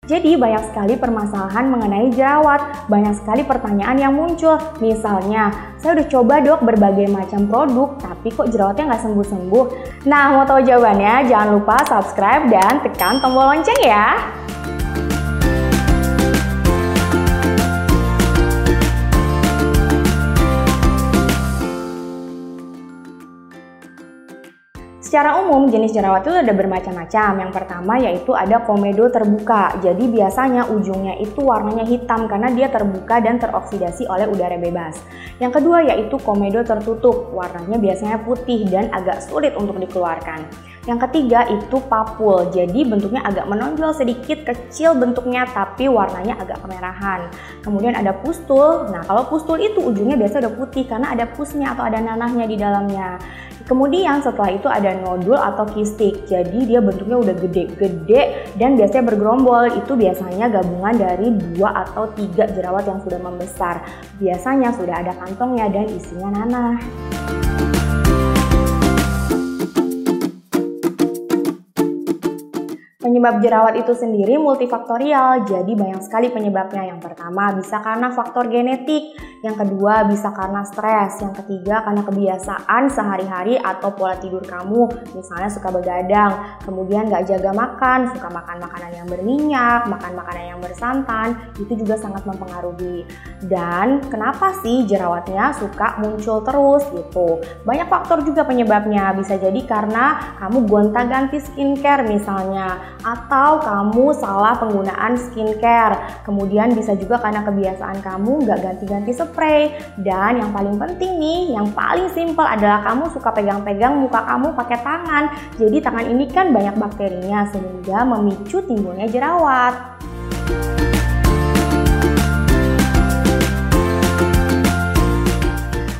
Jadi banyak sekali permasalahan mengenai jerawat, banyak sekali pertanyaan yang muncul. Misalnya, saya udah coba dok berbagai macam produk, tapi kok jerawatnya nggak sembuh-sembuh. Nah, mau tahu jawabannya? Jangan lupa subscribe dan tekan tombol lonceng ya. Secara umum, jenis jerawat itu ada bermacam-macam. Yang pertama yaitu ada komedo terbuka. Jadi biasanya ujungnya itu warnanya hitam karena dia terbuka dan teroksidasi oleh udara bebas. Yang kedua yaitu komedo tertutup. Warnanya biasanya putih dan agak sulit untuk dikeluarkan. Yang ketiga itu papul. Jadi bentuknya agak menonjol sedikit, kecil bentuknya tapi warnanya agak kemerahan. Kemudian ada pustul. Nah, kalau pustul itu ujungnya biasanya udah putih karena ada pusnya atau ada nanahnya di dalamnya. Kemudian setelah itu ada nodul atau kistik, jadi dia bentuknya udah gede-gede dan biasanya bergerombol. Itu biasanya gabungan dari 2 atau 3 jerawat yang sudah membesar. Biasanya sudah ada kantongnya dan isinya nanah. Penyebab jerawat itu sendiri multifaktorial, jadi banyak sekali penyebabnya. Yang pertama bisa karena faktor genetik, yang kedua bisa karena stres, yang ketiga karena kebiasaan sehari-hari atau pola tidur kamu, misalnya suka begadang, kemudian gak jaga makan, suka makan makanan yang berminyak, makan makanan yang bersantan, itu juga sangat mempengaruhi. Dan kenapa sih jerawatnya suka muncul terus gitu? Banyak faktor juga penyebabnya, bisa jadi karena kamu gonta-ganti skincare misalnya, atau kamu salah penggunaan skincare. Kemudian bisa juga karena kebiasaan kamu nggak ganti-ganti spray. Dan yang paling penting nih, yang paling simpel adalah kamu suka pegang-pegang muka kamu pakai tangan. Jadi tangan ini kan banyak bakterinya sehingga memicu timbulnya jerawat.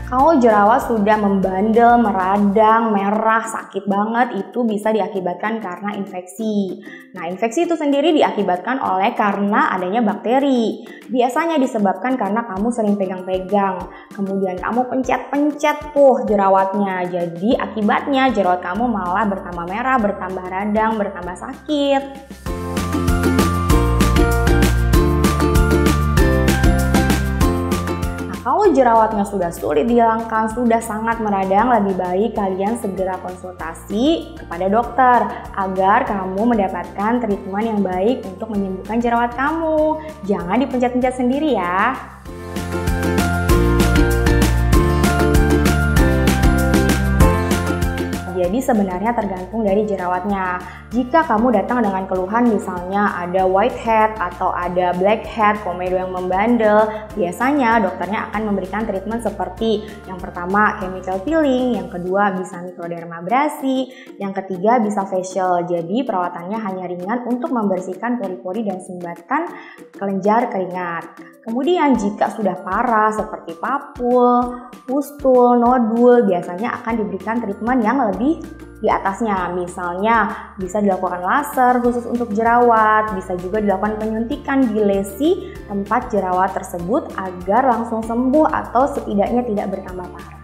Kalau jerawat sudah membandel, meradang, merah, sakit banget, itu bisa diakibatkan karena infeksi. Nah, infeksi itu sendiri diakibatkan karena adanya bakteri. Biasanya disebabkan karena kamu sering pegang-pegang, kemudian kamu pencet-pencet tuh jerawatnya. Jadi akibatnya jerawat kamu malah bertambah merah, bertambah radang, bertambah sakit. Kalau jerawatnya sudah sulit dihilangkan, sudah sangat meradang, lebih baik kalian segera konsultasi kepada dokter agar kamu mendapatkan treatment yang baik untuk menyembuhkan jerawat kamu. Jangan dipencet-pencet sendiri ya. Jadi sebenarnya tergantung dari jerawatnya. Jika kamu datang dengan keluhan misalnya ada whitehead atau ada blackhead, komedo yang membandel, biasanya dokternya akan memberikan treatment seperti yang pertama chemical peeling, yang kedua bisa microdermabrasi, yang ketiga bisa facial. Jadi perawatannya hanya ringan untuk membersihkan pori-pori dan sumbatkan kelenjar keringat. Kemudian jika sudah parah seperti papul, pustul, nodul, biasanya akan diberikan treatment yang lebih di atasnya. Misalnya bisa dilakukan laser khusus untuk jerawat, bisa juga dilakukan penyuntikan di lesi tempat jerawat tersebut agar langsung sembuh atau setidaknya tidak bertambah parah.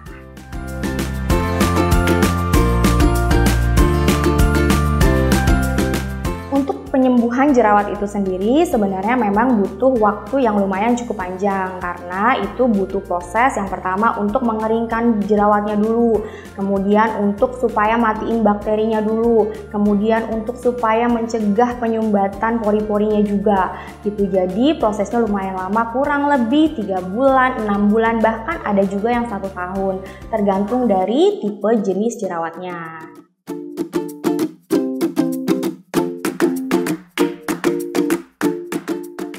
Penyembuhan jerawat itu sendiri sebenarnya memang butuh waktu yang lumayan cukup panjang karena itu butuh proses yang pertama untuk mengeringkan jerawatnya dulu, kemudian untuk supaya matiin bakterinya dulu, kemudian untuk supaya mencegah penyumbatan pori-porinya juga gitu. Jadi prosesnya lumayan lama, kurang lebih 3 bulan, 6 bulan, bahkan ada juga yang 1 tahun tergantung dari tipe jenis jerawatnya.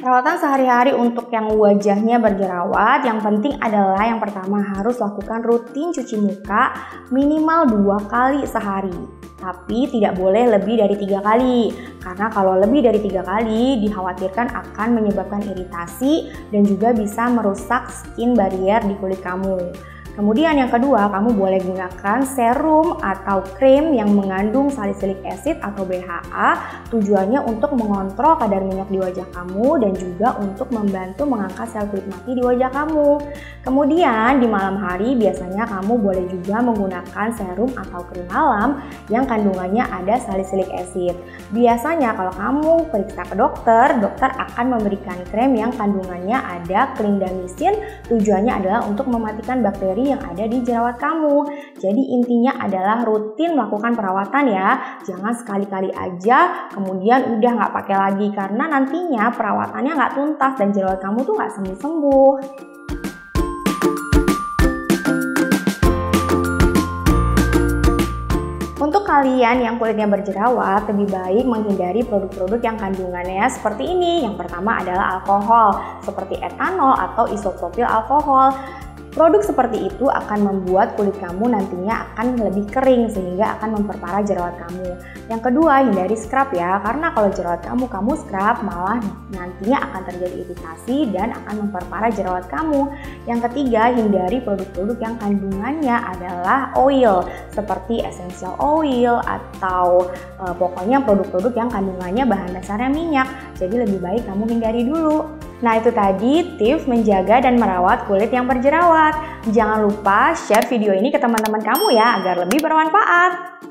Perawatan sehari-hari untuk yang wajahnya berjerawat, yang penting adalah yang pertama harus lakukan rutin cuci muka minimal 2 kali sehari. Tapi tidak boleh lebih dari 3 kali, karena kalau lebih dari 3 kali dikhawatirkan akan menyebabkan iritasi dan juga bisa merusak skin barrier di kulit kamu. Kemudian yang kedua, kamu boleh gunakan serum atau krim yang mengandung salicylic acid atau BHA. Tujuannya untuk mengontrol kadar minyak di wajah kamu dan juga untuk membantu mengangkat sel kulit mati di wajah kamu. Kemudian di malam hari biasanya kamu boleh juga menggunakan serum atau krim malam yang kandungannya ada salicylic acid. Biasanya kalau kamu periksa ke dokter, dokter akan memberikan krim yang kandungannya ada clindamycin. Tujuannya adalah untuk mematikan bakteri yang ada di jerawat kamu. Jadi intinya adalah rutin melakukan perawatan ya. Jangan sekali-kali aja kemudian udah nggak pakai lagi, karena nantinya perawatannya nggak tuntas dan jerawat kamu tuh nggak sembuh-sembuh. Untuk kalian yang kulitnya berjerawat, lebih baik menghindari produk-produk yang kandungannya seperti ini. Yang pertama adalah alkohol, seperti etanol atau isopropil alkohol. Produk seperti itu akan membuat kulit kamu nantinya akan lebih kering sehingga akan memperparah jerawat kamu. Yang kedua, hindari scrub ya, karena kalau jerawat kamu scrub malah nantinya akan terjadi iritasi dan akan memperparah jerawat kamu. Yang ketiga, hindari produk-produk yang kandungannya adalah oil seperti essential oil atau pokoknya produk-produk yang kandungannya bahan dasarnya minyak. Jadi lebih baik kamu hindari dulu. Nah, itu tadi tips menjaga dan merawat kulit yang berjerawat. Jangan lupa share video ini ke teman-teman kamu ya agar lebih bermanfaat.